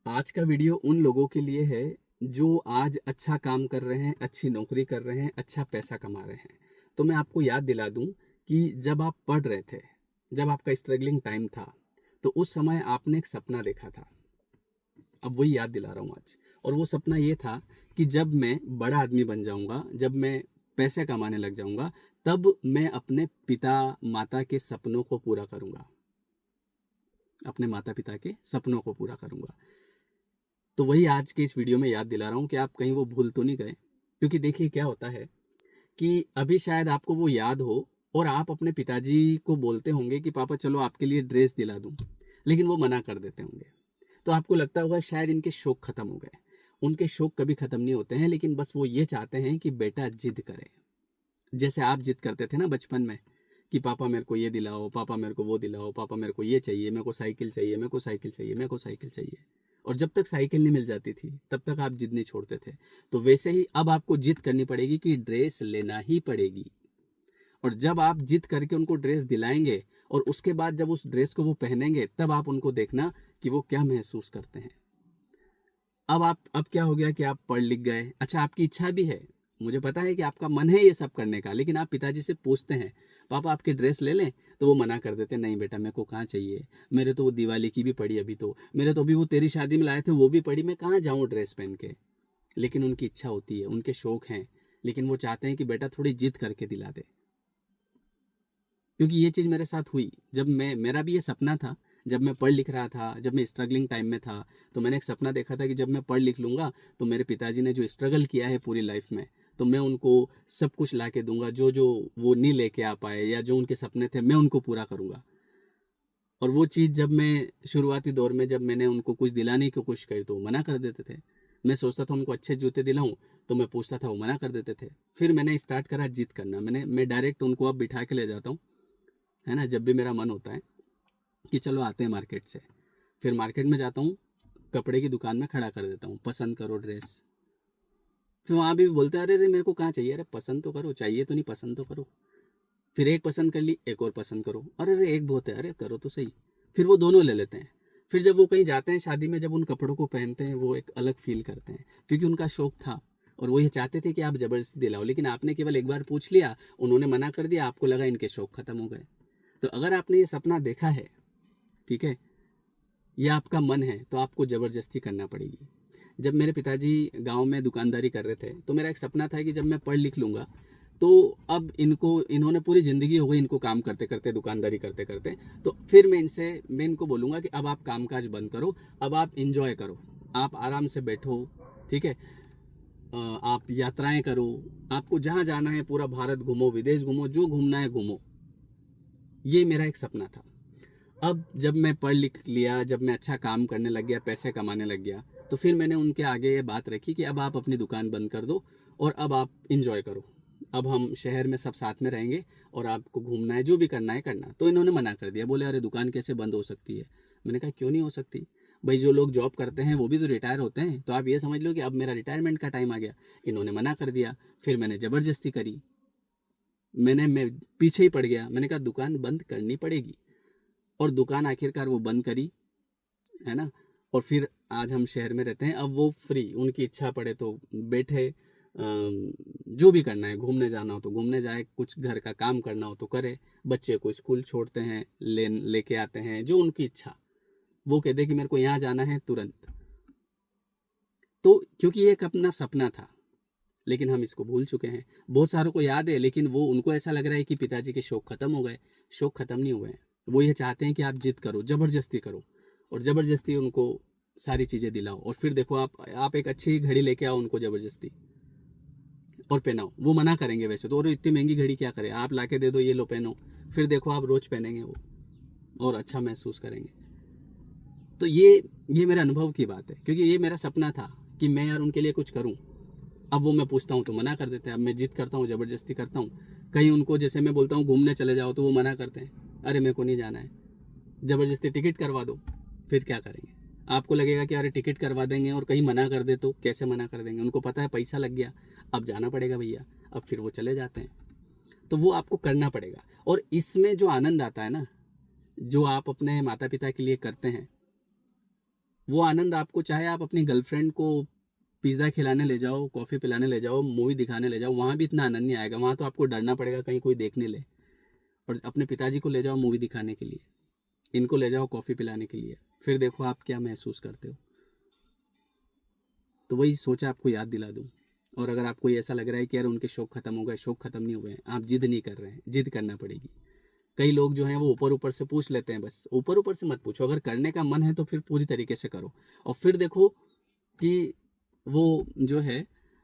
आज का वीडियो उन लोगों के लिए है जो आज अच्छा काम कर रहे हैं, अच्छी नौकरी कर रहे हैं, अच्छा पैसा कमा रहे हैं। तो मैं आपको याद दिला दूं कि जब आप पढ़ रहे थे, जब आपका स्ट्रगलिंग टाइम था, तो उस समय आपने एक सपना देखा था। अब वही याद दिला रहा हूँ आज। और वो सपना ये था कि जब मैं बड़ा आदमी बन जाऊंगा, जब मैं पैसे कमाने लग जाऊंगा, तब मैं अपने पिता माता के सपनों को पूरा करूंगा। अपने माता पिता के सपनों को पूरा करूंगा। तो वही आज के इस वीडियो में याद दिला रहा हूँ कि आप कहीं वो भूल तो नहीं गए। क्योंकि देखिए क्या होता है कि अभी शायद आपको वो याद हो और आप अपने पिताजी को बोलते होंगे कि पापा चलो आपके लिए ड्रेस दिला दूं, लेकिन वो मना कर देते होंगे। तो आपको लगता होगा शायद इनके शौक खत्म हो गए। उनके शौक कभी खत्म नहीं होते हैं, लेकिन बस वो ये चाहते हैं कि बेटा जिद करे। जैसे आप जिद करते थे ना बचपन में कि पापा मेरे को ये दिलाओ, पापा मेरे को वो दिलाओ, पापा मेरे को ये चाहिए, मेरे को साइकिल चाहिए, मेरे को साइकिल चाहिए, मेरे को साइकिल चाहिए। और जब तक साइकिल नहीं मिल जाती थी तब तक आप जिद नहीं छोड़ते थे। तो वैसे ही अब आपको जिद करनी पड़ेगी कि ड्रेस लेना ही पड़ेगी। और जब आप जिद करके उनको ड्रेस दिलाएंगे और उसके बाद जब उस ड्रेस को वो पहनेंगे, तब आप उनको देखना कि वो क्या महसूस करते हैं। अब क्या हो गया कि आप पढ़ लिख गए, अच्छा आपकी इच्छा भी है, मुझे पता है कि आपका मन है ये सब करने का, लेकिन आप पिताजी से पूछते हैं पापा आपकी ड्रेस ले लें, तो वो मना कर देते नहीं बेटा मेरे को कहाँ चाहिए, मेरे तो वो दिवाली की भी पड़ी, अभी तो मेरे तो अभी वो तेरी शादी में लाए थे वो भी पड़ी, मैं कहाँ जाऊँ ड्रेस पहन के। लेकिन उनकी इच्छा होती है, उनके शौक हैं, लेकिन वो चाहते हैं कि बेटा थोड़ी जिद करके दिला दे। क्योंकि ये चीज़ मेरे साथ हुई, जब मैं मेरा भी ये सपना था। जब मैं पढ़ लिख रहा था, जब मैं स्ट्रगलिंग टाइम में था, तो मैंने एक सपना देखा था कि जब मैं पढ़ लिख लूँगा तो मेरे पिताजी ने जो स्ट्रगल किया है पूरी लाइफ में, तो मैं उनको सब कुछ ला के दूंगा, जो जो वो नहीं लेके आ पाए या जो उनके सपने थे मैं उनको पूरा करूँगा। और वो चीज़ जब मैं शुरुआती दौर में जब मैंने उनको कुछ दिलाने की कोशिश करी तो वो मना कर देते थे। मैं सोचता था उनको अच्छे जूते दिलाऊं, तो मैं पूछता था वो मना कर देते थे। फिर मैंने स्टार्ट करा जिद करना, मैं डायरेक्ट उनको अब बिठा के ले जाता हूँ, है ना, जब भी मेरा मन होता है कि चलो आते हैं मार्केट से। फिर मार्केट में जाता हूँ, कपड़े की दुकान में खड़ा कर देता हूँ, पसंद करो ड्रेस। फिर वहाँ भी बोलते हैं अरे अरे मेरे को कहाँ चाहिए, अरे पसंद तो करो, चाहिए तो नहीं पसंद तो करो। फिर एक पसंद कर ली, एक और पसंद करो, अरे अरे एक बहुत है, अरे करो तो सही। फिर वो दोनों ले लेते हैं। फिर जब वो कहीं जाते हैं शादी में, जब उन कपड़ों को पहनते हैं वो एक अलग फील करते हैं, क्योंकि उनका शौक था और वो ये चाहते थे कि आप जबरदस्ती दिलाओ, लेकिन आपने केवल एक बार पूछ लिया, उन्होंने मना कर दिया, आपको लगा इनके शौक खत्म हो गए। तो अगर आपने ये सपना देखा है, ठीक है, ये आपका मन है, तो आपको ज़बरदस्ती करना पड़ेगी। जब मेरे पिताजी गांव में दुकानदारी कर रहे थे, तो मेरा एक सपना था कि जब मैं पढ़ लिख लूँगा, तो अब इन्होंने पूरी ज़िंदगी हो गई इनको काम करते करते, दुकानदारी करते करते, तो फिर मैं इनको बोलूँगा कि अब आप कामकाज बंद करो, अब आप इंजॉय करो, आप आराम से बैठो, ठीक है, आप यात्राएं करो, आपको जहाँ जाना है पूरा भारत घूमो, विदेश घूमो, जो घूमना है घूमो। ये मेरा एक सपना था। अब जब मैं पढ़ लिख लिया, जब मैं अच्छा काम करने लग गया, पैसे कमाने लग गया, तो फिर मैंने उनके आगे ये बात रखी कि अब आप अपनी दुकान बंद कर दो और अब आप इंजॉय करो। अब हम शहर में सब साथ में रहेंगे और आपको घूमना है, जो भी करना है करना। तो इन्होंने मना कर दिया, बोले अरे दुकान कैसे बंद हो सकती है। मैंने कहा क्यों नहीं हो सकती भाई, जो लोग जॉब करते हैं वो भी तो रिटायर होते हैं, तो आप ये समझ लो कि अब मेरा रिटायरमेंट का टाइम आ गया। इन्होंने मना कर दिया, फिर मैंने ज़बरदस्ती करी। मैं पीछे ही पड़ गया, मैंने कहा दुकान बंद करनी पड़ेगी, और दुकान आखिरकार वो बंद करी, है ना। और फिर आज हम शहर में रहते हैं, अब वो फ्री, उनकी इच्छा पड़े तो बैठे, जो भी करना है, घूमने जाना हो तो घूमने जाए, कुछ घर का काम करना हो तो करे, बच्चे को स्कूल छोड़ते हैं, लेके आते हैं, जो उनकी इच्छा। वो कहते कि मेरे को यहाँ जाना है तुरंत। तो क्योंकि ये एक अपना सपना था, लेकिन हम इसको भूल चुके हैं। बहुत सारों को याद है, लेकिन वो उनको ऐसा लग रहा है कि पिताजी के शौक खत्म हो गए। शौक खत्म नहीं हुए हैं, वो ये चाहते हैं कि आप जिद करो, ज़बरदस्ती करो, और ज़बरदस्ती उनको सारी चीज़ें दिलाओ। और फिर देखो आप एक अच्छी घड़ी लेके आओ उनको ज़बरदस्ती और पहनाओ, वो मना करेंगे वैसे तो, और इतनी महंगी घड़ी क्या करे, आप ला के दे दो, ये लो पहनो। फिर देखो आप रोज़ पहनेंगे वो और अच्छा महसूस करेंगे। तो ये मेरे अनुभव की बात है, क्योंकि ये मेरा सपना था कि मैं यार उनके लिए कुछ करूँ। अब वो मैं पूछता हूँ तो मना कर देते हैं, अब मैं जिद करता हूँ, ज़बरदस्ती करता हूँ। कहीं उनको जैसे मैं बोलता हूँ घूमने चले जाओ तो वो मना करते हैं, अरे मेरे को नहीं जाना है, ज़बरदस्ती टिकट करवा दो। फिर क्या करेंगे, आपको लगेगा कि अरे टिकट करवा देंगे और कहीं मना कर दे तो कैसे मना कर देंगे, उनको पता है पैसा लग गया, अब जाना पड़ेगा भैया। अब फिर वो चले जाते हैं। तो वो आपको करना पड़ेगा, और इसमें जो आनंद आता है ना, जो आप अपने माता पिता के लिए करते हैं, वो आनंद आपको, चाहे आप अपनी गर्लफ्रेंड को पिज़्ज़ा खिलाने ले जाओ, कॉफ़ी पिलाने ले जाओ, मूवी दिखाने ले जाओ, वहाँ भी इतना आनंद नहीं आएगा। वहाँ तो आपको डरना पड़ेगा कहीं कोई देखने ले। और अपने पिताजी को ले जाओ मूवी दिखाने के लिए, इनको ले जाओ कॉफ़ी पिलाने के लिए, फिर देखो आप क्या महसूस करते हो। तो वही सोचा आपको याद दिला दूँ। और अगर आपको ऐसा लग रहा है कि यार उनके शौक खत्म हो गए, शौक खत्म नहीं हुए हैं, आप जिद नहीं कर रहे हैं, जिद करना पड़ेगी। कई लोग जो हैं वो ऊपर ऊपर से पूछ लेते हैं, बस ऊपर ऊपर से मत पूछो। अगर करने का मन है तो फिर पूरी तरीके से करो, और फिर देखो कि वो जो है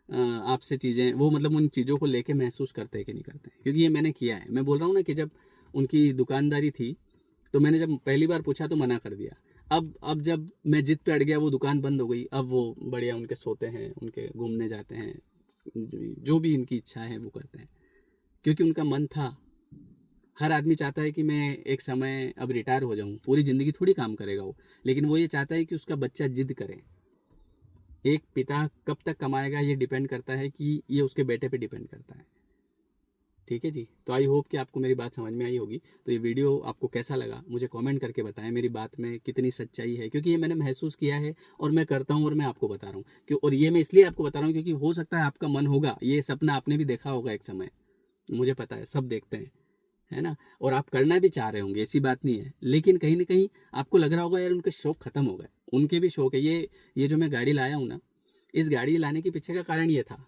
आपसे चीज़ें, वो मतलब उन चीज़ों को लेके महसूस करते हैं कि नहीं करते हैं। क्योंकि ये मैंने किया है। मैं बोल रहा हूँ ना कि जब उनकी दुकानदारी थी, तो मैंने जब पहली बार पूछा तो मना कर दिया। अब जब मैं जिद पे अड़ गया, वो दुकान बंद हो गई। अब वो बढ़िया उनके सोते हैं, उनके घूमने जाते हैं, जो भी इनकी इच्छा है वो करते हैं, क्योंकि उनका मन था। हर आदमी चाहता है कि मैं एक समय अब रिटायर हो जाऊं, पूरी ज़िंदगी थोड़ी काम करेगा वो, लेकिन वो ये चाहता है कि उसका बच्चा जिद करे। एक पिता कब तक कमाएगा ये डिपेंड करता है, कि ये उसके बेटे पे डिपेंड करता है। ठीक है जी। तो आई होप कि आपको मेरी बात समझ में आई होगी। तो ये वीडियो आपको कैसा लगा मुझे कमेंट करके बताएं, मेरी बात में कितनी सच्चाई है, क्योंकि ये मैंने महसूस किया है और मैं करता हूँ, और मैं आपको बता रहा हूँ क्यों। और ये मैं इसलिए आपको बता रहा हूँ क्योंकि हो सकता है आपका मन होगा, ये सपना आपने भी देखा होगा एक समय, मुझे पता है सब देखते हैं, है ना। और आप करना भी चाह रहे होंगे, ऐसी बात नहीं है, लेकिन कहीं ना कहीं आपको लग रहा होगा यार उनके शौक खत्म हो गए। उनके भी शौक है। ये जो मैं गाड़ी लाया हूँ ना, इस गाड़ी लाने के पीछे का कारण ये था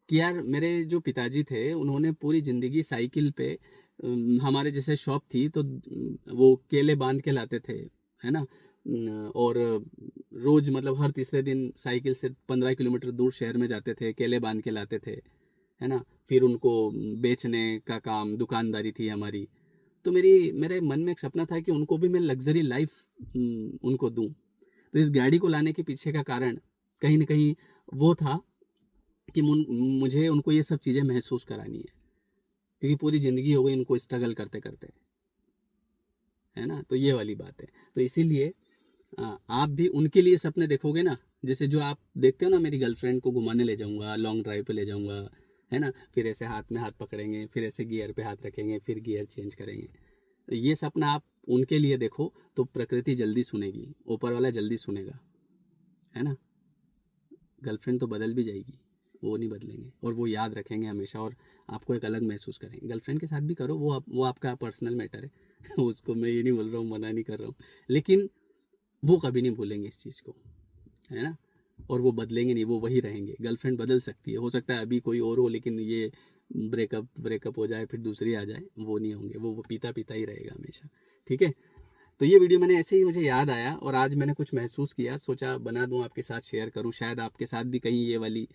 कि यार मेरे जो पिताजी थे उन्होंने पूरी ज़िंदगी साइकिल पे, हमारे जैसे शॉप थी तो वो केले बांध के लाते थे, है ना। और रोज़ मतलब हर तीसरे दिन साइकिल से 15 किलोमीटर दूर शहर में जाते थे, केले बांध के लाते थे, है ना। फिर उनको बेचने का काम, दुकानदारी थी हमारी। तो मेरे मन में एक सपना था कि उनको भी मैं लग्जरी लाइफ उनको दूं। तो इस गाड़ी को लाने के पीछे का कारण कहीं ना कहीं वो था कि मुझे उनको ये सब चीज़ें महसूस करानी है, क्योंकि पूरी ज़िंदगी हो गई उनको स्ट्रगल करते करते, है ना। तो ये वाली बात है। तो इसीलिए आप भी उनके लिए सपने देखोगे ना, जैसे जो आप देखते हो ना, मेरी गर्लफ्रेंड को घुमाने ले जाऊंगा, लॉन्ग ड्राइव पे ले जाऊंगा, है ना। फिर ऐसे हाथ में हाथ पकड़ेंगे, फिर ऐसे गियर पे हाथ रखेंगे, फिर गियर चेंज करेंगे। तो ये सपना आप उनके लिए देखो तो प्रकृति जल्दी सुनेगी, ऊपर वाला जल्दी सुनेगा, है ना। गर्लफ्रेंड तो बदल भी जाएगी, वो नहीं बदलेंगे, और वो याद रखेंगे हमेशा, और आपको एक अलग महसूस करेंगे। गर्लफ्रेंड के साथ भी करो, वो आपका पर्सनल मैटर है उसको मैं ये नहीं बोल रहा हूँ, मना नहीं कर रहा हूँ, लेकिन वो कभी नहीं भूलेंगे इस चीज़ को, है ना। और वो बदलेंगे नहीं, वो वही रहेंगे। गर्लफ्रेंड बदल सकती है, हो सकता है अभी कोई और हो, लेकिन ये ब्रेकअप ब्रेकअप हो जाए फिर दूसरी आ जाए, वो नहीं होंगे, वो पीता पीता ही रहेगा हमेशा। ठीक है। तो ये वीडियो मैंने ऐसे ही मुझे याद आया, और आज मैंने कुछ महसूस किया, सोचा बना दूं आपके साथ, शेयर करूं, शायद आपके साथ भी कहीं ये वाली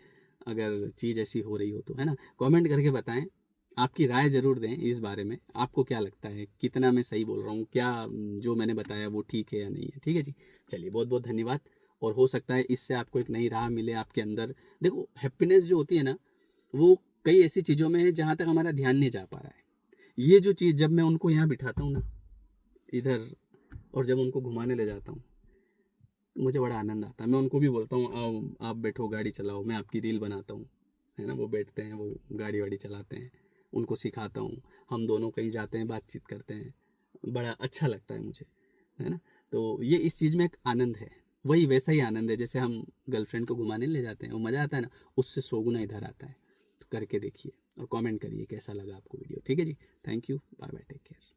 अगर चीज़ ऐसी हो रही हो तो, है ना। कमेंट करके बताएं, आपकी राय ज़रूर दें इस बारे में। आपको क्या लगता है, कितना मैं सही बोल रहा हूँ, क्या जो मैंने बताया वो ठीक है या नहीं है। ठीक है जी। चलिए, बहुत बहुत धन्यवाद। और हो सकता है इससे आपको एक नई राह मिले आपके अंदर। देखो, हैप्पीनेस जो होती है ना, वो कई ऐसी चीज़ों में है जहाँ तक हमारा ध्यान नहीं जा पा रहा है। ये जो चीज़, जब मैं उनको यहाँ बिठाता हूँ ना इधर, और जब उनको घुमाने ले जाता हूँ, मुझे बड़ा आनंद आता है। मैं उनको भी बोलता हूँ आओ आप बैठो, गाड़ी चलाओ, मैं आपकी रील बनाता हूँ, है ना। वो बैठते हैं, वो गाड़ी वाड़ी चलाते हैं, उनको सिखाता हूँ, हम दोनों कहीं जाते हैं, बातचीत करते हैं, बड़ा अच्छा लगता है मुझे, है ना। तो ये इस चीज़ में एक आनंद है, वही वैसा ही आनंद है जैसे हम गर्लफ्रेंड को घुमाने ले जाते हैं, वो मज़ा आता है ना, उससे 100 गुना इधर आता है। तो करके देखिए और कमेंट करिए कैसा लगा आपको वीडियो। ठीक है जी। Thank you, bye bye, take care.